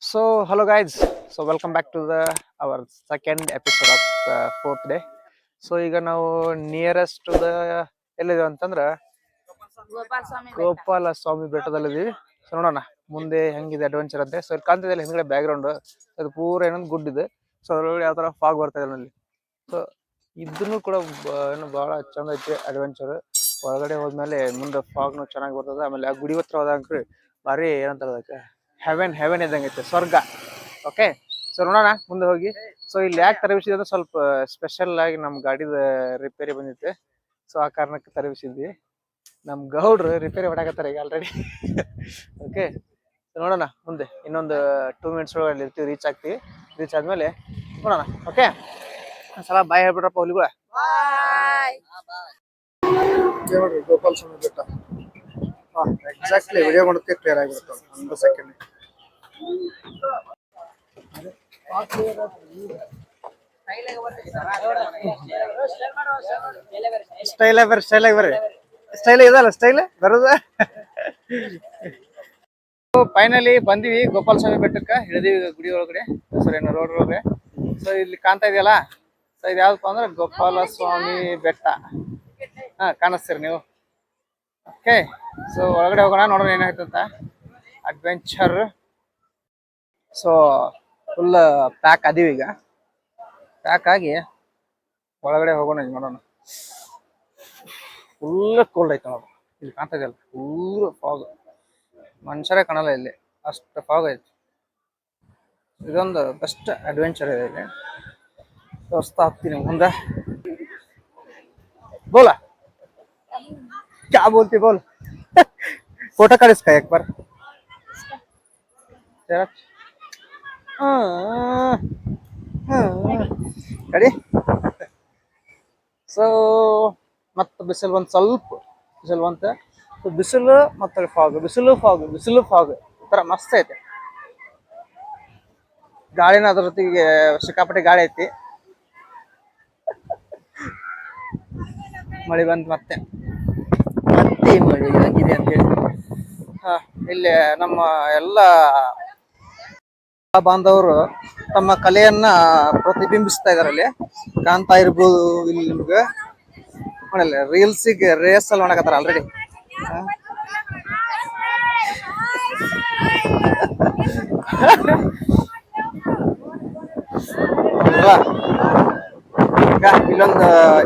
Hello guys. Welcome back to the our second episode of fourth day. ಈಗ ನಾವು nearest to the ಎಲ್ಲಿದ್ದೀವಿ ಅಂತಂದ್ರ ಗೋಪಾಲ ಸ್ವಾಮಿ ಬೆಟ್ಟ. ಗೋಪಾಲ ಸ್ವಾಮಿ ಬೆಟ್ಟದಲ್ಲಿದ್ದೀವಿ. So ನೋಡೋಣ ಮುಂದೆ ಹೆಂಗಿದೆ ಅಡ್ವೆಂಚರ್ ಅಂತೆ. ಸೊ ಇಲ್ಲಿ ಕಾಣ್ತಿದೆ ಹಿಂದ್ಗಡೆ ಬ್ಯಾಕ್ ಗ್ರೌಂಡ್, ಅದು ಪೂರ ಏನೊಂದು ಗುಡ್ ಇದೆ. ಸೊ ಅದ್ರೊಳಗೆ ಯಾವ ತರ ಫಾಗ್ ಬರ್ತಾ ಇದೆ ಅಲ್ಲಿ. ಸೊ ಇದನ್ನು ಕೂಡ ಏನು ಬಹಳ ಚಂದ ಐತಿ ಅಡ್ವೆಂಚರ್. ಒಳಗಡೆ ಹೋದ್ಮೇಲೆ ಮುಂದೆ ಫಾಗ್ನು ಚೆನ್ನಾಗಿ ಬರ್ತದೆ. ಆಮೇಲೆ ಆ ಗುಡಿ ಹತ್ರ ಹೋದಂಕ್ರಿ ಭಾರಿ ಏನಂತಾರೆ ಅದಕ್ಕೆ ಹೆವೆನ್ ಇದ್ದಂಗೆ ಐತೆ, ಸ್ವರ್ಗ. ಓಕೆ, ಸೊ ನೋಡೋಣ ಮುಂದೆ ಹೋಗಿ. ಸೊ ಇಲ್ಲಿ ಯಾಕೆ ತರಬಿಸಿದೆ ಅಂದ್ರೆ ಸ್ವಲ್ಪ ಸ್ಪೆಷಲ್ ಆಗಿ ನಮ್ಮ ಗಾಡಿದ ರಿಪೇರಿ ಬಂದಿತ್ತೆ. ಸೊ ಆ ಕಾರಣಕ್ಕೆ ತರಬಿಸಿದ್ವಿ. ನಮ್ಮ ಗೌಡ್ರು ರಿಪೇರಿ ಮಾಡಾಕತ್ತಾರೆ ಈಗ ಆಲ್ರೆಡಿ. ಓಕೆ, ನೋಡೋಣ ಮುಂದೆ ಇನ್ನೊಂದು 2 ಮಿನಿಟ್ಸ್ ಒಳಗಡೆ ಇರ್ತೀವಿ, ರೀಚ್ ಆಗ್ತೀವಿ. ರೀಚ್ ಆದ್ಮೇಲೆ ನೋಡೋಣ. ಓಕೆ, ಒಂದ್ಸಲ ಬಾಯ್ ಹೇಳ್ಬಿಡ್ರಪ್ಪ ಹುಲಿಗಳ. ಬಾಯ್. ನೋಡ್ರಿ ಗೋಪಾಲ ಸ್ವಾಮಿ ಬೆಟ್ಟ. ಎಕ್ಸಾಕ್ಟ್ಲಿ ವಿಡಿಯೋ ಮಾಡೋದಕ್ಕೆ ಕ್ಲಿಯರ್ ಆಗಿರುತ್ತೆ ಒಂದು ಸೆಕೆಂಡ್. ಸ್ಟೈಲ್ ಇದಲ್ಲ, ಸ್ಟೈಲ್ ಬರೋದ. ಫೈನಲಿ ಬಂದಿವಿ ಗೋಪಾಲ ಸ್ವಾಮಿ ಬೆಟ್ಟಕ್ಕೆ. ಇಳಿದಿವಿ ಗುಡಿ ಒಳಗಡೆ, ಸರಿ ರೋಡ್ ಒಳಗಡೆ. ಸೊ ಇಲ್ಲಿ ಕಾಣ್ತಾ ಇದೆಯಲ್ಲ, ಸೊ ಇದು ಯಾವ್ದಪ್ಪ ಅಂದ್ರೆ ಗೋಪಾಲ ಸ್ವಾಮಿ ಬೆಟ್ಟ. ಕಾಣಿಸ್ತೀರಿ ನೀವು. ಓಕೆ, ಸೊ ಒಳಗಡೆ ಹೋಗೋಣ, ನೋಡೋಣ ಏನಾಯ್ತು ಅಂತ. ಅಡ್ವೆಂಚರ್. ಸೊ ಫುಲ್ ಪ್ಯಾಕ್ ಅದೀವಿ ಈಗ. ಪ್ಯಾಕ್ ಆಗಿ ಒಳಗಡೆ ಹೋಗೋಣ, ನೋಡೋಣ. ಫುಲ್ ಕೋಲ್ಡ್ ಐತೆ ನೋಡು, ಇಲ್ಲಿ ಕಾಣ್ತಾ ಇದೆಯಲ್ಲ, ಫುಲ್ ಫಾಗ್. ಮನುಷ್ಯರೇ ಕಾಣಲ್ಲ ಇಲ್ಲಿ, ಅಷ್ಟು ಫಾಗ್ ಐತಿ. ಇದೊಂದು ಬೆಸ್ಟ್ ಅಡ್ವೆಂಚರ್ ಇದೆ ಇಲ್ಲಿ. ತೋರಿಸ್ತಾ ಹೋಗ್ತೀನಿ ಮುಂದೆ. ಬೋಲಾ क्या बोलती बोल. फोटो काढ इसका एक बार जरा. ರೆಡಿ. ಸೊ ಮತ್ತೆ ಬಿಸಿಲು ಒಂದು ಸ್ವಲ್ಪ ಬಿಸಿಲು ಬಂತ. ಬಿಸಿಲು ಮತ್ತೆ ಫಾಗ್, ಬಿಸಿಲು ಫಾಗ್ ಈ ಥರ ಮಸ್ತ್ ಐತೆ. ಗಾಳಿನ ಅದ್ರ ಜೊತೆಗೆ ಸಿಕ್ಕಾಪಟ್ಟೆ ಗಾಳಿ ಐತಿ. ಮಳೆ ಬಂತು ಮತ್ತೆ ಮಳೆ ಆಗಿದೆ ಅಂತೇಳಿ. ಇಲ್ಲಿ ನಮ್ಮ ಎಲ್ಲ ಬಾಂಧವರು ತಮ್ಮ ಕಲೆಯನ್ನ ಪ್ರತಿಬಿಂಬಿಸ್ತಾ ಇದಾರೆ. ಅಲ್ಲಿ ಕಾಣ್ತಾ ಇರ್ಬೋದು. ಇಲ್ಲಿ ನಿಮ್ಗೆ ನೋಡಲ್ಲ, ರೀಲ್ಸಿಗೆ ರೇಸಲ್ಲಿ ಮಾಡಕತ್ತಾರ ಆಲ್ರೆಡಿ.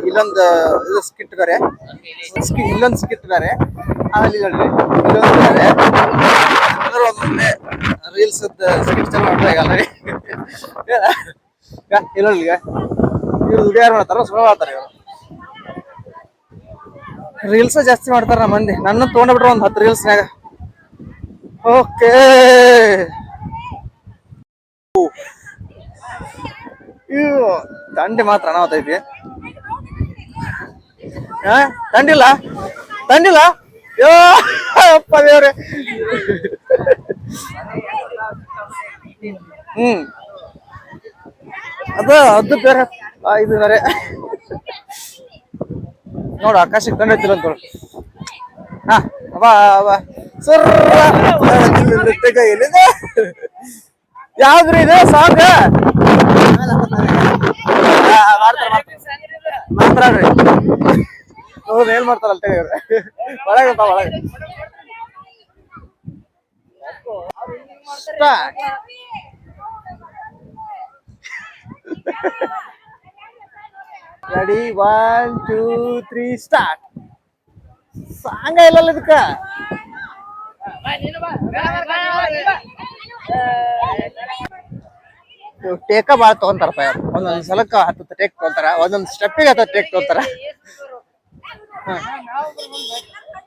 ಇಲ್ಲೊಂದು ಇದು ಸ್ಕಿಟ್ ಬೇರೆ, ಇಲ್ಲೊಂದು ಸ್ಕಿಟ್ ಬೇರೆ, ಆಮೇಲೆ ಇಲ್ಲೊಂದು ರೀಲ್ಸ್ ಸ್ಕಿಟ್ ಚಾಲು ಮಾಡ್ತಾರೆ ಈಗ ಆಲ್ರೆಡಿ. ಇಲ್ಲೊಳ್ಳಿ ಇವ್ರು ದುಡಿಯಾರು ಮಾಡ್ತಾರ, ಸುಳ್ಳು ಮಾಡ್ತಾರೆ ಇವರು. ರೀಲ್ಸ್ ಜಾಸ್ತಿ ಮಾಡ್ತಾರ ನಮ್ಮ ಮಂದಿ. ನನ್ನ ತೊಗೊಂಡ್ಬಿಟ್ರೆ ಒಂದು 10 ರೀಲ್ಸ್ನಾಗ. ಓಕೆ, ಇವು ದಂಡಿ ಮಾತ್ರ ಅನಾವತೈತಿ. ತಂಡಿಲ್ಲ ಯೋ ಅಪ್ಪ ದೇವ್ರೆ. ಅದು ಬೇರೆ, ಇದು ಬೇರೆ. ನೋಡು ಆಕಾಶಕ್ಕೆ ತಂಡ ಐತಿಲ್ಲ ಅಂತ. ಯಾವ್ದ್ರಿ ಇದು ಸಾಂಗ್? ಮಾತಾಡ್ರಿ. ಹೌದು, ಏನ್ ಮಾಡ್ತಾರಲ್ಲ ಒಳಗೆ ಒಳಗೆ. Ready, 1 2 3 start. ಸಾಂಗ ಇಲ್ಲಲ್ಲ ಇದಕ್ಕ. ಟೇಕ ಬಾಳ ತಗೊಂತಾರಪ್ಪ ಯಾರು. ಒಂದೊಂದ್ ಸಲಕ್ಕ 10 ಟೇಕ್ ತಗೊಂತಾರ, ಒಂದೊಂದ್ ಸ್ಟೆಪ್ಪಿಗೆ 10 ಟೇಕ್ ತಗೊಂತಾರ.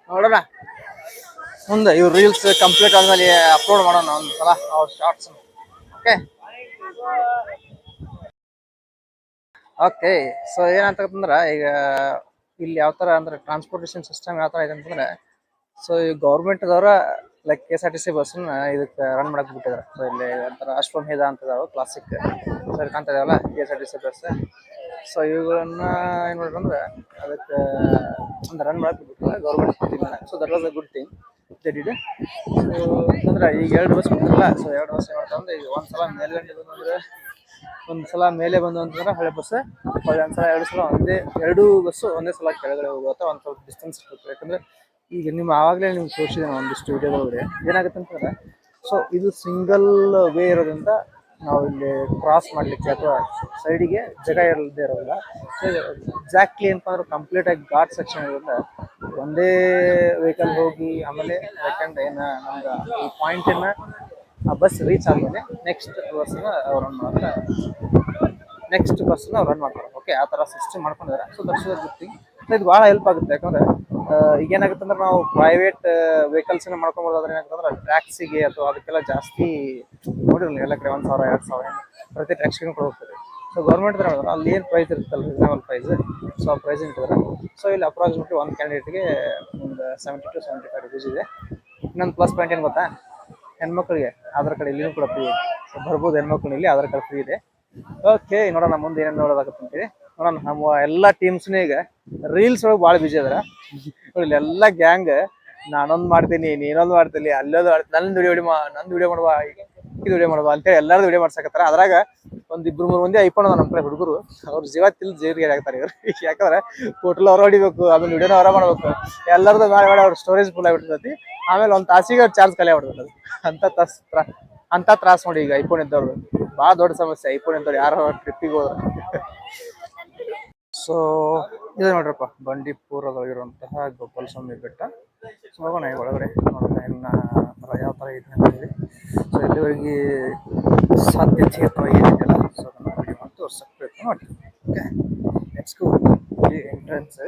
ನೋಡೋಣ ಮುಂದೆ ಇವ್ರು ರೀಲ್ಸ್ ಕಂಪ್ಲೀಟ್ ಆದ್ಮೇಲೆ ಅಪ್ಲೋಡ್ ಮಾಡೋಣ ಒಂದ್ಸಲ ಅವ್ರ ಶಾರ್ಟ್ಸ್. ಓಕೆ, ಸೊ ಏನಂತಂದ್ರ ಈಗ ಇಲ್ಲಿ ಯಾವ ತರ ಅಂದ್ರೆ ಟ್ರಾನ್ಸ್ಪೋರ್ಟೇಷನ್ ಸಿಸ್ಟಮ್ ಯಾವ ತರ ಇದೆ ಅಂತಂದ್ರೆ, ಸೊ ಈ ಗೌರ್ಮೆಂಟ್ದವ್ರ ಲೈಕ್ KSRTC ಬಸ್ನ ಇದಕ್ಕೆ ರನ್ ಮಾಡಕ್ ಬಿಟ್ಟಿದ್ದಾರೆ. ಸೊ ಇಲ್ಲಿ ಒಂಥರ ಅಶ್ವಮೇಧ ಅಂತ ಇದಾವೆ, ಕ್ಲಾಸಿಕ್ ಸರ್ ಕಾಣ್ತಾ ಇದಾವಲ್ಲ KSRTC ಬಸ್. ಸೊ ಇವುಗಳನ್ನ ಏನ್ ಮಾಡ್ರಂದ್ರೆ ಅದಕ್ಕೆ ಒಂದು ರನ್ ಮಾಡಕ್ ಬಿಟ್ಟಿದ್ದಾರೆ government. So that was a good thing. ಜಡಿದೆ. ಸೊ ಅಂದ್ರೆ ಈಗ 2 ಬಸ್ ಬಿಡ್ತಾರಲ್ಲ, ಸೊ 2 ಬಸ್ ಮಾಡ್ತಂದ್ರೆ ಈಗ ಒಂದ್ಸಲ ಮೇಲ್ಗಡೆ ಬಂದ್ರೆ ಒಂದ್ಸಲ ಮೇಲೆ ಬಂದು ಅಂತಂದ್ರೆ ಹಳೆ ಬಸ್, ಒಂದ್ಸಲ 2 ಸಲ ಎರಡು ಬಸ್ಸು ಒಂದೇ ಸಲ ಕೆಳಗಡೆ ಹೋಗುತ್ತೆ. ಒಂದು ಸ್ವಲ್ಪ ಡಿಸ್ಟೆನ್ಸ್ ಇರುತ್ತೆ. ಯಾಕಂದ್ರೆ ಈಗ ನಿಮ್ಮ ಆವಾಗಲೇ ನಿಮ್ಗೆ ತೋರಿಸಿದೆ ಒಂದಿಷ್ಟು ವಿಡಿಯೋದೊಳಗಡೆ ಏನಾಗುತ್ತೆ ಅಂತಂದ್ರೆ, ಸೊ ಇದು ಸಿಂಗಲ್ ವೇ ಇರೋದ್ರಿಂದ ನಾವು ಇಲ್ಲಿ ಕ್ರಾಸ್ ಮಾಡಲಿಕ್ಕೆ ಅಥವಾ ಸೈಡಿಗೆ ಜಾಗ ಇರದೇ ಇರೋದಿಲ್ಲ. ಸೊ ಎಕ್ಸಾಕ್ಟ್ಲಿ ಏನಪ್ಪ ಅಂದ್ರೆ ಕಂಪ್ಲೀಟ್ ಆಗಿ ಘಾಟ್ ಸೆಕ್ಷನ್ ಇರೋದ್ರಿಂದ ಒಂದೇ ವೆಹಿಕಲ್ ಹೋಗಿ ಆಮೇಲೆ ಯಾಕಂದ್ರೆ ನಮ್ಗೆ ಈ ಪಾಯಿಂಟನ್ನು ಆ ಬಸ್ ರೀಚ್ ಆದಮೇಲೆ ನೆಕ್ಸ್ಟ್ ಬಸ್ನ ರನ್ ಮಾಡ್ತಾರೆ, ರನ್ ಮಾಡ್ತಾರೆ. ಓಕೆ, ಆ ಥರ ಸಿಸ್ಟಮ್ ಮಾಡ್ಕೊಂಡಿದ್ದಾರೆ. So that's good thing. So ಇದು ಭಾಳ ಹೆಲ್ಪ್ ಆಗುತ್ತೆ. ಯಾಕಂದ್ರೆ ಈಗ ಏನಾಗುತ್ತೆ ಅಂದ್ರೆ ನಾವು ಪ್ರೈವೇಟ್ ವೆಹಿಕಲ್ಸ್ನ ಮಾಡ್ಕೊಂಬೋದಾದ್ರೆ ಏನಾಗುತ್ತೆ ಅಂದ್ರೆ ಟ್ಯಾಕ್ಸಿಗೆ ಅಥವಾ ಅದಕ್ಕೆಲ್ಲ ಜಾಸ್ತಿ ನೋಡಿರಲಿ ಎಲ್ಲ ಕಡೆ 1,000 2,000 ಪ್ರತಿ ಟ್ಯಾಕ್ಸಿಗೂ ಕೊಡೋಗ್ತದೆ. ಸೊ ಗೌರ್ಮೆಂಟ್ ಮಾಡಿದ್ರೆ ಅಲ್ಲಿ ಏನು ಪ್ರೈಸ್ ಇರುತ್ತಲ್ಲ, ರೀಸನಬಲ್ ಪ್ರೈಸ್, ಸೊ ಆ ಪ್ರೈಸ್ ಇಟ್ಟಿದ್ದಾರೆ. ಸೊ ಇಲ್ಲಿ ಅಪ್ರಾಕ್ಸಿಮೇಟ್ಲಿ ಒಂದು ಕ್ಯಾಂಡಿಡೇಟ್ಗೆ ಒಂದು 70 to 75 rupees ಇದೆ. ಇನ್ನೊಂದು ಪ್ಲಸ್ ಪಾಯಿಂಟ್ ಏನು ಗೊತ್ತಾ, ಹೆಣ್ಮಕ್ಳಿಗೆ ಆಧಾರ್ ಕಾರ್ಡ್ ಇಲ್ಲಿನೂ ಕೂಡ ಫ್ರೀ ಇದೆ. ಸೊ ಬರ್ಬೋದು ಹೆಣ್ಮಕ್ಳು, ಇಲ್ಲಿ ಆಧಾರ್ ಕಾರ್ಡ್ ಫ್ರೀ ಇದೆ. ಓಕೆ, ನೋಡೋಣ ಮುಂದೆ ಏನೇನು ನೋಡೋದಾಗತ್ತೆ ಅಂತೇಳಿ ನೋಡೋಣ. ನಮ್ಮ ಎಲ್ಲ ಟೀಮ್ಸ್ನೂ ಈಗ ರೀಲ್ಸ್ ಒಳಗೆ ಭಾಳ ಬಿಜಿ ಅದಾರ. ಇಲ್ಲಿ ಎಲ್ಲ ಗ್ಯಾಂಗ್ ನಾನೊಂದು ಮಾಡ್ತೀನಿ, ನೀನೊಂದು ಮಾಡ್ತೀನಿ, ಅಲ್ಲೊಂದು ಮಾಡ್ತೀನಿ, ನಂದು ವಿಡಿಯೋ ಮಾಡುವ, ಇದು ವಿಡಿಯೋ ಮಾಡುವ ಅಂತೇಳಿ ಎಲ್ಲಾರು ವಿಡಿಯೋ ಮಾಡ್ಸಕತ್ತಾರ. ಅದ್ರಾಗ ಒಂದು 2-3 ಮಂದಿ ಐಫೋನ್ ನಮ್ಮ ಕಡೆ ಹುಡುಗರು, ಅವ್ರ ಜೀವ ಜೀರಿಗೆ ಆಗ್ತಾರೆ ಇವ್ರು. ಯಾಕಂದ್ರೆ ಫೋಟೋಲ್ ಅವ್ರು ಹೊಡಿಬೇಕು, ಅದನ್ನ ವಿಡಿಯೋನ ಅವರ ಮಾಡ್ಬೇಕು, ಎಲ್ಲರದ್ದು ಮಾಡಿ ಅವ್ರ ಸ್ಟೋರೇಜ್ ಫುಲ್ ಆಗಿಬಿಡ್ತೈತಿ. ಆಮೇಲೆ ಒಂದು ತಾಸಿಗೆ ಚಾರ್ಜ್ ಖಾಲಿ ಆಗ್ಬಿಡ್ತದೆ. ಅಂತ ತ್ರಾಸ ನೋಡಿ ಈಗ ಐಫೋನ್ ಇದ್ದವ್ರು. ಭಾಳ ದೊಡ್ಡ ಸಮಸ್ಯೆ ಐಫೋನ್ ಇದ್ದವ್ರು ಯಾರೋ ಟ್ರಿಪ್ಪಿಗೆ ಹೋದ್ರೆ. ಸೊ ಇದು ನೋಡ್ರಪ್ಪ, ಬಂಡೀಪುರದಲ್ಲಿರುವಂತಹ ಗೋಪಾಲಸ್ವಾಮಿ ಬೆಟ್ಟ. ಸೊ ಹೋಗೋಣ ಈ ಒಳಗಡೆ ನೋಡೋಣ ಯಾವ ಥರ ಇದೆ ಅಂತೇಳಿ. ಸೊ ಇಲ್ಲಿವರೆಗೆ ಸಾಧ್ಯತೆ ಅಥವಾ ಏನಿದೆಯಲ್ಲ, ಸೊ ಅದನ್ನು ವಿಡಿಯೋ ಮಾಡಿ ತೋರ್ಸಕ್ಕೆ ಪ್ರಯತ್ನ ಮಾಡ್ತೀವಿ. Okay, let's go. ಈ ಎಂಟ್ರೆನ್ಸ್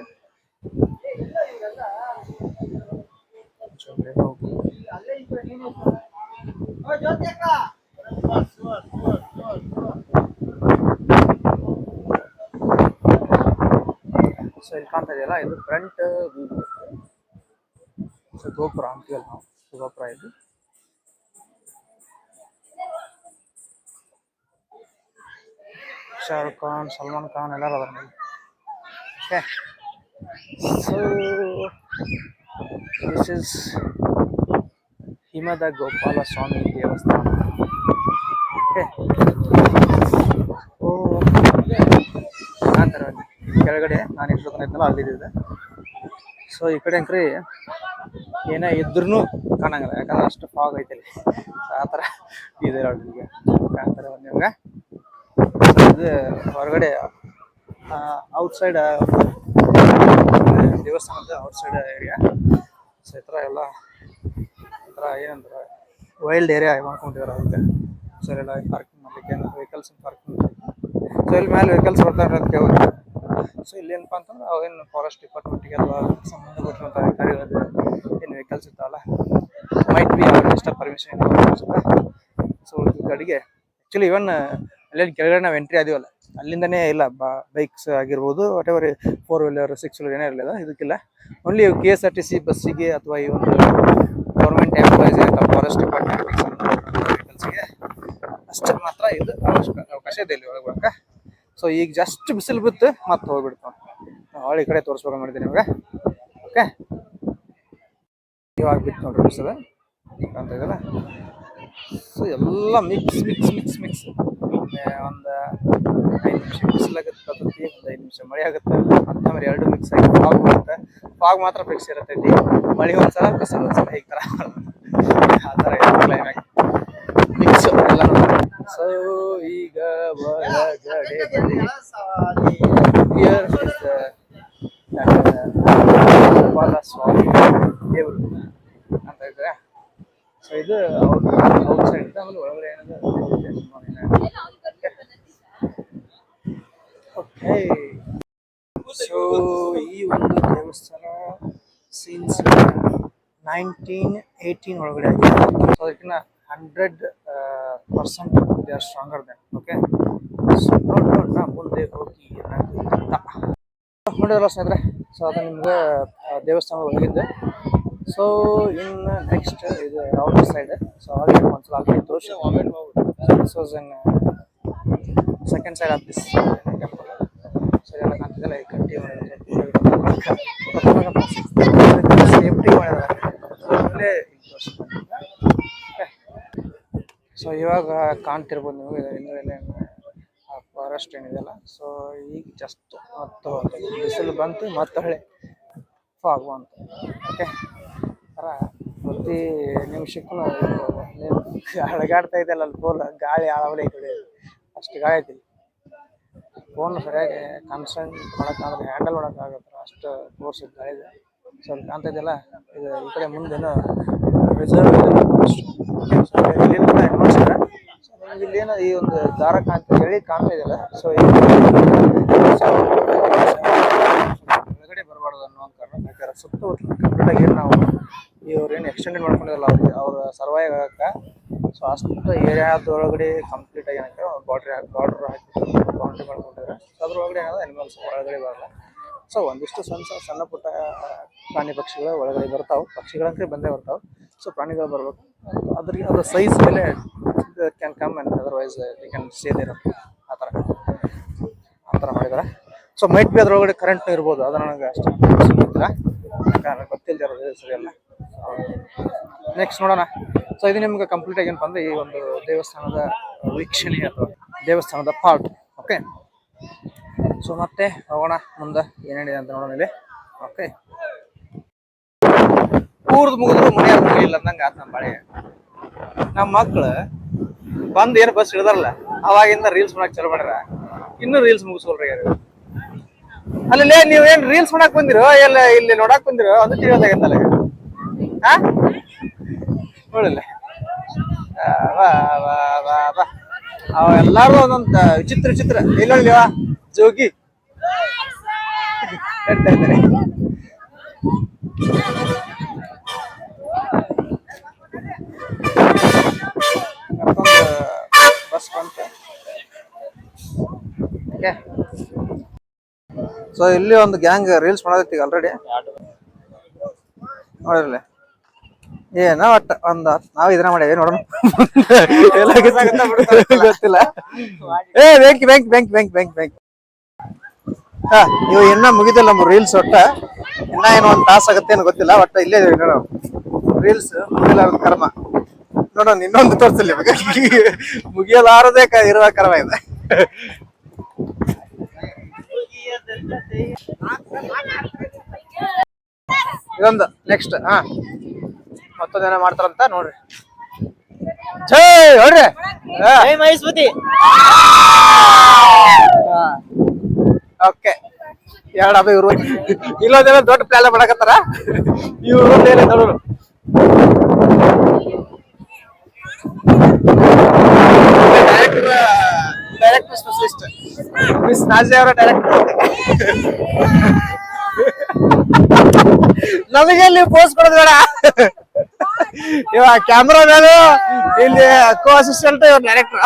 ಸೊ ಇಲ್ಲಿ ಕಾಣ್ತಾ ಇದೆಯಲ್ಲ, ಇದು ಫ್ರಂಟ್ ವ್ಯೂ. ಸೊ ಗೋಪುರ ಅಂತೀವಲ್ಲ ನಾವು, ಗೋಪುರ ಇದು. ಶಾರುಖ್ ಖಾನ್, ಸಲ್ಮಾನ್ ಖಾನ್ ಎಲ್ಲರೂ ಅದಾರ ಮೇಲೆ. ಓಕೆ, ಸೊ ದಿಸ್ ಇಸ್ ಹಿಮದ ಗೋಪಾಲಸ್ವಾಮಿ ದೇವಸ್ಥಾನ. ಓಕೆ, ಆ ಥರ ಕೆಳಗಡೆ ನಾನು ಎಷ್ಟು ಇದ್ನಲ್ಲ ಅಲ್ಲಿದ್ದಿದೆ. ಸೊ ಈ ಕಡೆ ಅಂಕ್ರಿ ಏನೇ ಇದ್ರೂ ಕಾಣಂಗಿಲ್ಲ, ಯಾಕಂದ್ರೆ ಅಷ್ಟು ಫಾಗ್ ಐತೆ ಅಲ್ಲಿ. ಆ ಥರ ಇದೆ ಈಗ ಕಾಣ್ತಾರೆ ನಿಮ್ಗೆ. ಇದು ಹೊರಗಡೆ ಔಟ್ಸೈಡ್ ದೇವಸ್ಥಾನದ ಔಟ್ಸೈಡ್ ಏರಿಯಾ. ಸೊ ಈ ಥರ ಎಲ್ಲ ಒಂಥರ ಏನಂದ್ರೆ ವೈಲ್ಡ್ ಏರಿಯಾ ಮಾಡ್ಕೊಂಡಿದ್ದಾರೆ ಅದಕ್ಕೆ. ಸೊ ಎಲ್ಲ ಪಾರ್ಕಿಂಗ್ ಮಾಡಲಿಕ್ಕೆ ವೆಹಿಕಲ್ಸ್ ಪಾರ್ಕಿಂಗ್. ಸೊ ಇಲ್ಲಿ ಮೇಲೆ ವೆಹಿಕಲ್ಸ್ ಬರ್ತಾರೆ ಅಂತ ಕೇಳಿದ್ರೆ, ಸೊ ಇಲ್ಲಿ ಏನಪ್ಪ ಅಂತಂದ್ರೆ ಅವೇನು ಫಾರೆಸ್ಟ್ ಡಿಪಾರ್ಟ್ಮೆಂಟ್ಗೆ ಅಥವಾ ಸಂಬಂಧಪಟ್ಟಿರುವಂಥ ಅಧಿಕಾರಿಗಳು ಏನು ವೆಹಿಕಲ್ಸ್ ಇರ್ತಾವಲ್ಲ, ಮೈಟ್ ಬಿ ಅವ್ರಿಗೆ ಇಷ್ಟ ಪರ್ಮಿಷನ್ ಅನ್ಸುತ್ತೆ. ಸೊ ಈ ಕಡೆಗೆ ಆ್ಯಕ್ಚುಲಿ ಇವನ್ ಅಲ್ಲೇನು ಕೆಳಗಡೆ ನಾವು ಎಂಟ್ರಿ ಆದೀವಲ್ಲ, ಅಲ್ಲಿಂದನೇ ಇಲ್ಲ ಬೈಕ್ಸ್ ಆಗಿರ್ಬೋದು, ವಾಟ್ ಎವರ್ 4 wheeler 6 wheeler ಏನೇ ಇರಲಿಲ್ಲ, ಇದಕ್ಕಿಲ್ಲ. ಓನ್ಲಿ KSRTC ಬಸ್ಸಿಗೆ ಅಥವಾ ಈ ಒಂದು ಗೌರ್ಮೆಂಟ್ ಎಂಪ್ಲಾಯೀಸ್ ಫಾರೆಸ್ಟ್ ಡಿಪಾರ್ಟ್ಮೆಂಟ್ ವೆಹಿಕಲ್ಸ್ಗೆ ಅಷ್ಟೇ ಮಾತ್ರ ಇದು ಅವಕಾಶ ಇದೆ ಇಲ್ಲಿ ಒಳಗೆ ಬರೋಕೆ. ಸೊ ಈಗ ಜಸ್ಟ್ ಬಿಸಿಲು ಬಿತ್ತು ಮತ್ತೆ ಹೋಗ್ಬಿಡ್ತಾವೆ. ಅವಳು ಈ ಕಡೆ ತೋರಿಸ್ಬೇಕು ಮಾಡಿದ್ದೀನಿ ನಿಮಗೆ. ಓಕೆ, ಇವಾಗ ಬಿತ್ತು ನೋಡ್ರಿ ಬಿಸಿಲು ಅಂತ ಇದೆಲ್ಲ. ಸೊ ಎಲ್ಲ ಮಿಕ್ಸ್ ಒಂದು 5 ನಿಮಿಷ ಬಿಸಿಲಾಗುತ್ತೆ, ಒಂದು 5 ನಿಮಿಷ ಮಳೆ ಆಗುತ್ತೆ, ಮತ್ತೆ ಆಮೇಲೆ 2 ಮಿಕ್ಸ್ ಆಗಿ ಫಾಗ್ ಬರುತ್ತೆ. ಫಾಗ್ ಮಾತ್ರ ಫಿಕ್ಸ್ ಇರತ್ತೈತಿ, ಮಳೆ ಒಂದ್ಸಲ ಬಿಸಿಲು ಒಂದ್ಸಲ ಈ ಥರ ಆ ಥರ ಕ್ಲೈಮ್ಯಾಕ್ಸ್ ಮಿಕ್ಸ್ ಎಲ್ಲ. ಸೊ ಈಗ ಒಳಗಡೆ ಬಂದು ಗೋಪಾಲಸ್ವಾಮಿ ದೇವರು ಅಂತ ಇದ್ರೆ. ಸೊ ಇದು ಔಟ್ ಸೈಡ್ ಇದೆ. ಆಮೇಲೆ ಒಳಗಡೆ ಓಕೆ, ಸೊ ಈ ಒಂದು ದೇವಸ್ಥಾನ ಸಿನ್ಸ್ 1918 ಒಳಗಡೆ ಆಗಿದೆ. ಸೊ ಅದಕ್ಕಿಂತ 100% they are stronger then. Okay, so ನೋಡೋಣ ಮುಂದೆ ಹೋಗಿ ನೋಡಿದ್ರಲ್ಲ ಸ್ನೇಹಿತರೆ. ಸೊ ಅದು ನಿಮ್ಗೆ ದೇವಸ್ಥಾನ ಹೋಗಿದ್ದೆ. ಸೊ ಇನ್ನು ನೆಕ್ಸ್ಟ್ ಇದು ಔಟ್ ಸೈಡ್. ಸೊ ಆಲ್ರೆಡಿ ಒಂದ್ಸಲ ಆಲ್ರೆಡಿ ತೋರಿಸಿ. This was in second side of this temple. So ಎಲ್ಲ ಕಾಣ್ತಿದ್ದಲ್ಲ ಈ ಕಟ್ಟಿ ಸೇಫ್ಟಿ ಮಾಡಿದ್ದಾರೆ. ಸೊ ಇವಾಗ ಕಾಣ್ತಿರ್ಬೋದು ನೀವು ಹಿಂದ್ಗಡೆ ಫಾರೆಸ್ಟ್ ಏನಿದೆಯಲ್ಲ. ಸೊ ಈಗ ಜಸ್ಟ್ ಮತ್ತು ಬಿಸಿಲು ಬಂತು ಮತ್ತೆ ಹೊಳೆ ಫಾಗ್ ಬಂತು. ಓಕೆ ಪ್ರತಿ ನಿಮಿಷಕ್ಕೂ ಅಳಗಾಡ್ತಾ ಇದೆಯಲ್ಲ ಅಲ್ಲಿ ಫೋನ್ ಗಾಳಿ ಆಳವಡೆ ಐತೆ, ಅಷ್ಟು ಗಾಳಿ ಐತಿ. ಫೋನ್ ಸರಿಯಾಗಿ ಕಾನ್ಸಂಟ್ ಮಾಡೋಕ್ಕಾಗಲ್ಲ, ಹ್ಯಾಂಡಲ್ ಮಾಡೋಕ್ಕಾಗತ್ತೆ ಅಷ್ಟು ಫೋರ್ಸ್ ಗಾಳಿ ಇದೆ. ಸೊ ಅಲ್ಲಿ ಕಾಣ್ತಾ ಇದೆಯಲ್ಲ ಇದು ಈ ಕಡೆ ಮುಂದೇನೋ ರಿಸರ್ವ್ ಇಲ್ಲೇನೋ ಈ ಒಂದು ದಾರ ಎಳಿ ಕಾಣ್ತಾ ಇದೆಯಲ್ಲ. ಸೊ ಒಳಗಡೆ ಬರಬಾರ್ದು ಅನ್ನೋ ಕಾರಣ ಬೇಕಾದ್ರೆ ಸುತ್ತಮುತ್ತಲು ಕಂಪ್ಲೀಟಾಗಿ ಏನು ನಾವು ಇವ್ರೇನು ಎಕ್ಸ್ಟೆಂಡೆಡ್ ಮಾಡ್ಕೊಂಡಿರಲ್ಲ ಅವ್ರ ಸರ್ವೈವ್ ಆಗಕ್ಕೆ. ಸೊ ಅಷ್ಟು ಏರಿಯಾದೊಳಗಡೆ ಕಂಪ್ಲೀಟಾಗಿ ಏನಕ್ಕೆ ಬಾರ್ಡ್ರ್ ಹಾಕಿ ಬೌಂಡ್ರಿ ಮಾಡ್ಕೊಂಡಿದ್ದಾರೆ. ಸೊ ಅದ್ರೊಳಗಡೆ ಏನಾದ್ರು ಅನಿಮಲ್ಸ್ ಒಳಗಡೆ ಬರಲ್ಲ. ಸೊ ಒಂದಿಷ್ಟು ಸಣ್ಣ ಪುಟ್ಟ ಪ್ರಾಣಿ ಪಕ್ಷಿಗಳು ಒಳಗಡೆ ಬರ್ತಾವೆ, ಪಕ್ಷಿಗಳಂತೂ ಬಂದೇ ಬರ್ತಾವೆ. ಸೊ ಪ್ರಾಣಿಗಳು ಬರ್ಬೇಕು, ಅದ್ರಿಗೆ ಅದ್ರ ಸೈಜ್ ಮೇಲೆ can come and otherwise they can stay there ಆ ಥರ ಮಾಡಿದ್ದಾರೆ. ಸೊ ಮೈಟ್ ಬಿ ಅದ್ರೊಳಗಡೆ ಕರೆಂಟ್ ಇರ್ಬೋದು, ಅದು ನನಗೆ ಅಷ್ಟು ಗೊತ್ತಿಲ್ಲ, ಗೊತ್ತಿಲ್ಲದೆ ಇರೋದು ಸರಿಯಲ್ಲ. ನೆಕ್ಸ್ಟ್ ನೋಡೋಣ. ಸೊ ಇದು ನಿಮ್ಗೆ ಕಂಪ್ಲೀಟ್ ಆಗಿ ಏನಪ್ಪ ಅಂದರೆ ಈ ಒಂದು ದೇವಸ್ಥಾನದ ವೀಕ್ಷಣೆ ಅಥವಾ ದೇವಸ್ಥಾನದ ಪಾರ್ಟ್. ಓಕೆ, ಸೊ ಮತ್ತೆ ಹೋಗೋಣ ಮುಂದೆ ಏನೇನಿದೆ ಅಂತ ನೋಡೋಣ ಇಲ್ಲಿ. ಓಕೆ, ಊರ್ದು ಮುಗಿದ್ರು ಮನೆಯಾರು ಮುಗಿಲಿಲ್ಲ ಅಂದಂಗೆ ಆತ ನಮ್ಮ ಬಾಳೆ. ನಮ್ಮ ಮಕ್ಳು ಬಂದು ಏನು ಬಸ್ ಹಿಡ್ದಾರಲ್ಲ ಅವಾಗಿಂದ ರೀಲ್ಸ್ ಮಾಡಕ್ ಚಲೋ ಮಾಡ್ಯಾರ, ಇನ್ನೂ ರೀಲ್ಸ್ ಮುಗಿಸ್ಕೊಳ್ರಿ ಯಾರು. ಅಲ್ಲಿ ನೀವೇನ್ ರೀಲ್ಸ್ ಮಾಡಕ್ ಬಂದಿರೋ ಎಲ್ಲ ಇಲ್ಲಿ ನೋಡಕ್ ಬಂದಿರೋ ಅದು ತಿಳಿಯೋದಾಗತ್ತಲ್ಲ. ಹಾ ನೋಡಿಲ್ಲ ಅವ ಎಲ್ಲಾರು ಒಂದೊಂದು ವಿಚಿತ್ರ ಇಲ್ಲೊಳ್ಳಿವ ಜೋಗಿ ಹೇಳ್ತಾ ಇದ್ದಾರೆ. ಬಸ್ ಬಂತು. ಸೊ ಇಲ್ಲಿ ಒಂದು ಗ್ಯಾಂಗ್ ರೀಲ್ಸ್ ಮಾಡೋದೈತಿ ಆಲ್ರೆಡಿ ನೋಡಿರ್ಲಿ. ಏನ ಒಟ್ಟ ಒಂದ್ ನಾವ್ ಇದನ್ನ ಮಾಡೇವಿ ನೋಡೋಣ. ಗೊತ್ತಿಲ್ಲ. ಬ್ಯಾಂಕ್ ಹಾ ಇವ್ ಇನ್ನ ಮುಗಿದಿಲ್ಲ ನಮ್ಮ ರೀಲ್ಸ್. ಒಟ್ಟ ಇನ್ನ ಏನೋ ಒಂದ್ ತಾಸ ಆಗತ್ತೆ ಏನೋ ಗೊತ್ತಿಲ್ಲ. ಒಟ್ಟ ಇಲ್ಲೇ ನೋಡೋ ರೀಲ್ಸ್ ಮುಗಿಲ್ಲ ಕರ್ಮ. ನೋಡೋಣ ಇನ್ನೊಂದು ತೋರ್ಸಲಿ ಮುಗಿಯಲಾರದೇ ಇರುವ ಕರ್ಮ ಇದೆ. ಇದೊಂದು ನೆಕ್ಸ್ಟ್ ಮತ್ತೊಂದು ಏನೋ ಮಾಡ್ತಾರಂತ ನೋಡ್ರಿ. ಜೈ ನೋಡ್ರಿ ಮಹೇಶ್ವತಿ. ಓಕೆ, ಎರಡು ಇವ್ರು ಇಲ್ಲೊಂದೇನೋ ದೊಡ್ಡ ಪ್ಲಾನ್ ಮಾಡಕತ್ತಾರ ಇವ್ರು ನೋಡ್ರು. ಡೈರೆಕ್ಟರ್ ಸ್ಪೆಷಲಿಸ್ಟ್ ಮಿಸ್ ನಾಜಿಯಾ ಅವರ ಡೈರೆಕ್ಟರ್. ನಮಗೆ ಇಲ್ಲಿ ಪೋಸ್ಟ್ ಕೊಡೋದು ಬೇಡ. ಇವ ಕ್ಯಾಮ್ರಾ ಮ್ಯಾನು, ಇಲ್ಲಿ ಕೋ ಅಸಿಸ್ಟೆಂಟ್, ಇವ ಡೈರೆಕ್ಟರ್.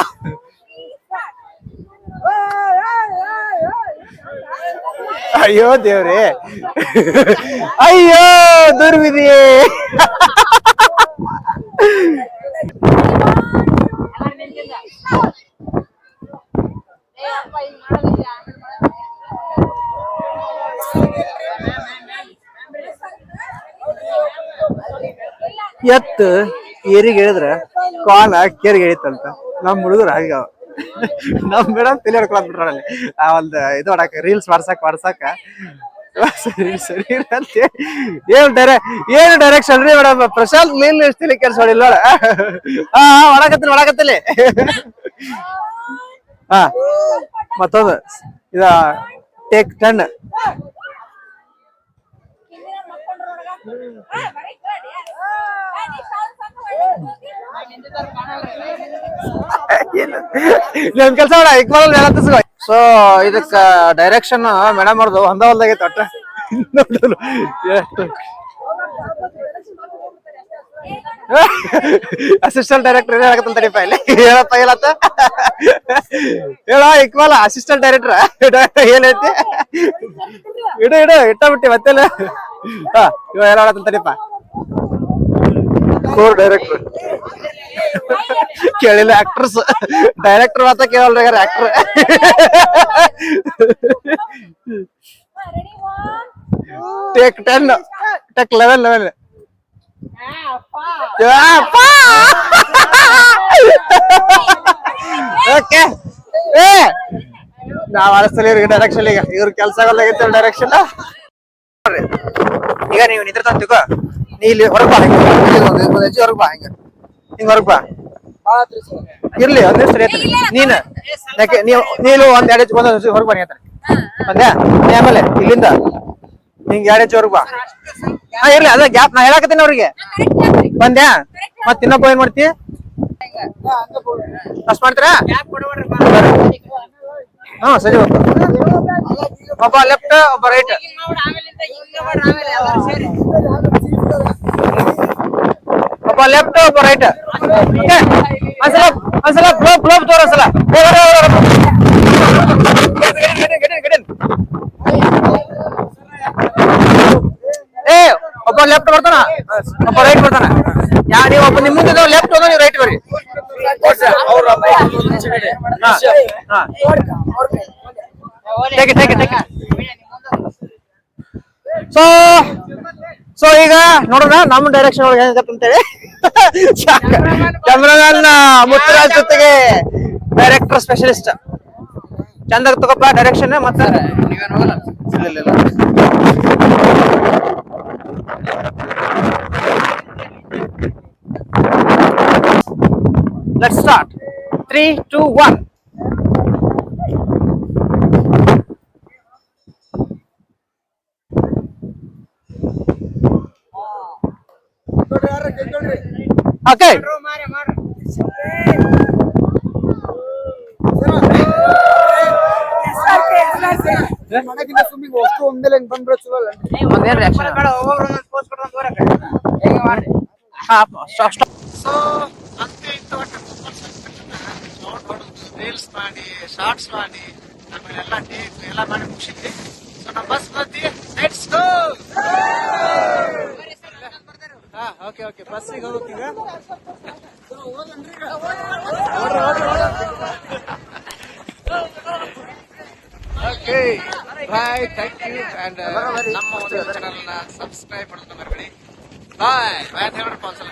ಅಯ್ಯೋ ದೇವ್ರಿ, ಅಯ್ಯೋ ದುರ್ವಿಧಿ. ಎತ್ತು ಏರಿಗೆ ಹೇಳಿದ್ರ ಕಾಲ ಕೇರಿಗೆ ಎಳಿತಂತ ನಮ್ ಹುಡುಗರು ಆಗ ನಮ್ ಮೇಡಮ್ ತಲೆ ಹೊಡ್ಕೊಳಕ್ ಬಿಟ್ರಲ್ಲಿ ಆ ಒಂದ್ ಇದು ಹೊಡಕ ರೀಲ್ಸ್ ಮಾಡ್ಸಕ್ ಸರಿ ಸರಿ ಏನು ಡೈರೆಕ್ಷನ್ ರೀ ಮೇಡಮ್. ಪ್ರಶಾಂತ್ ಮೇಲ್ ಎಷ್ಟಿಲ್ಲ ಕೆಲಸ ಹೊಡಿಲ್ಲ. ಹೊಡಕತ್ತಿಲ್ಲ. ಹಾ ಮತ್ತೊಂದು ಇದ ಟೇಕ್ 10. ನನ್ ಕೆಲ್ಸ ಮಾಡ ಇಕ್ಬಾಲ್ ಹೇಳತ್ತಿಸ್. ಸೊ ಇದಕ್ಕ ಡೈರೆಕ್ಷನ್ ಮೇಡಮ್ ಅವ್ರದ್ದು ಒಂದ ಹೊಲ್ದಾಗೈತೆ. ಒಟ್ಟ ಅಸಿಸ್ಟೆಂಟ್ ಡೈರೆಕ್ಟರ್ ಏನ್ ಹೇಳಕತ್ತಂತ ತಡಿಪ ಇಲ್ಲಿ ಹೇಳಪ್ಪ ಹೇಳತ್ತ ಹೇಳ ಇಕ್ಬಾಲ ಅಸಿಸ್ಟೆಂಟ್ ಡೈರೆಕ್ಟರ್ ಏನೈತಿ ಇಡು ಇಟ್ಟಬಿಟ್ಟಿ ಮತ್ತೆಲ್ಲ. ಇವ ಎಲ್ಲ ಹೇಳತ್ತಂತ ತಡಿಪ ಕೋರ್ ಡೈರೆಕ್ಟರ್ ಕೇಳಿಲ್ಲ. ಆಕ್ಟರ್ಸ್ ಡೈರೆಕ್ಟರ್ ಮಾತ್ರ ಕೇಳಲ್ರಿ ಆಕ್ಟರ್. Take 10 take 11. ಓಕೆ ಏ ನಾವ್ ಅಳಿಸ್ತಲ್ಲ ಇವ್ರಿಗೆ ಡೈರೆಕ್ಷನ್ ಈಗ ಇವ್ರ ಕೆಲ್ಸ ಆಗಲ್ಲಾಗೈತೆ ಡೈರೆಕ್ಷನ್. ಈಗ ನೀವು ನಿಂತಿರ್ತಾನ ತಿಳ್ಕೊ, ನೀ ಇಲ್ಲಿ ಹೊರಗ್ ಬಾ, ಒಂದ್ ಹೆಜ್ಜೆ ಹೊರಗ್ ಬಾ, ಹಿಂಗ ಹೊರಗ್ ಬಾ. ಇರ್ಲಿ ಒಂದ್ ನಿಮಿಷ ಹೇಳ್ತೀನಿ ನೀನ್ ಯಾಕೆ ನೀನು ಒಂದ್ 2 ಹೆಜ್ಜೆ ಒಂದ್ ಹೊರಗ್ ಬಾ. ಹೇಳ್ತಾನೆ ಬಂದ್ಯಾ ನೀ ಆಮೇಲೆ ಇಲ್ಲಿಂದ ಹಿಂಗ್ 2 ಹೆಜ್ಜೆ ಹೊರಗ್ ಬಾ. ಹಾ ಇರ್ಲಿ ಅದ ಗ್ಯಾಪ್ ನಾ ಹೇಳಾಕತ್ತೀನಿ ಅವ್ರಿಗೆ. ಬಂದ್ಯಾ ಮತ್ ಇನ್ನೊಬ್ಬ ಏನ್ ಮಾಡ್ತಿ ಅಷ್ಟ್ ಮಾಡ್ತೀರಾ? ಹಾ ಸರಿ ಒಬ್ಬ ಲೆಫ್ಟ್ ಒಬ್ಬ ರೈಟ್. ಒಬ್ಬ ಲೆಫ್ಟ್ ಒಬ್ಬ ರೈಟ್. ಓಕೆ ಒಂದ್ಸಲ ಗ್ಲೋಬ್ ತೋರಸಲ. ಏ ಒಬ್ಬ ಲೆಫ್ಟ್ ಬರ್ತಾನ ಒಬ್ಬ ರೈಟ್ ಬರ್ತಾನ. ನೀವು ಒಬ್ಬ ನಿಮ್ ಮುಂದೆ ಲೆಫ್ಟ್ ಹೋದ ನೀವು ರೈಟ್ ಬರ್ರಿ. ಸೊ ಈಗ ನೋಡೋಣ ನಮ್ಮ ಡೈರೆಕ್ಷನ್ ಒಳಗೆ ಹೇಗತ್ತಂತೇಳಿ. ಕ್ಯಾಮ್ರಾಮನ್ ಮುತ್ತುರಾಜ್ ಜೊತೆಗೆ ಡೈರೆಕ್ಟರ್ ಸ್ಪೆಷಲಿಸ್ಟ್ ಚಂದಾಗ ತಗೋಪ್ಪ ಡೈರೆಕ್ಷನ್. ಮತ್ತೆ ಲೆಟ್ಸ್ ಸ್ಟಾರ್ಟ್ 3, 2, 1. ಓಕೆ ರೀಲ್ಸ್ ಮಾಡಿ ಶಾರ್ಟ್ಸ್ ಮಾಡಿ ಆಮೇಲೆ ಎಲ್ಲ ಟೇಕ್ ಎಲ್ಲ ಮಾಡಿ ಮುಗಿಸಿದ್ವಿ. ಸೊ ನಮ್ಮ ಬಸ್ ಬಂದಿ ಲೆಟ್ಸ್ ಗೋ. ಓಕೆ ಓಕೆ ಬಸ್ಸಿಗೆ ಹೋಗ್ತೀಗ. Okay bye, thank you. And ನಮ್ಮ ಒಂದು ಚಾನಲ್ ನ ಸಬ್ಸ್ಕ್ರೈಬ್ ಮಾಡೋದನ್ನ ಮರಿಬೇಡಿ. ಬಾಯ್ ಬಾಯ್ ಅಂತ ಹೇಳ್ಬಿಡಪ್ಪ ಒಂದ್ಸಲ.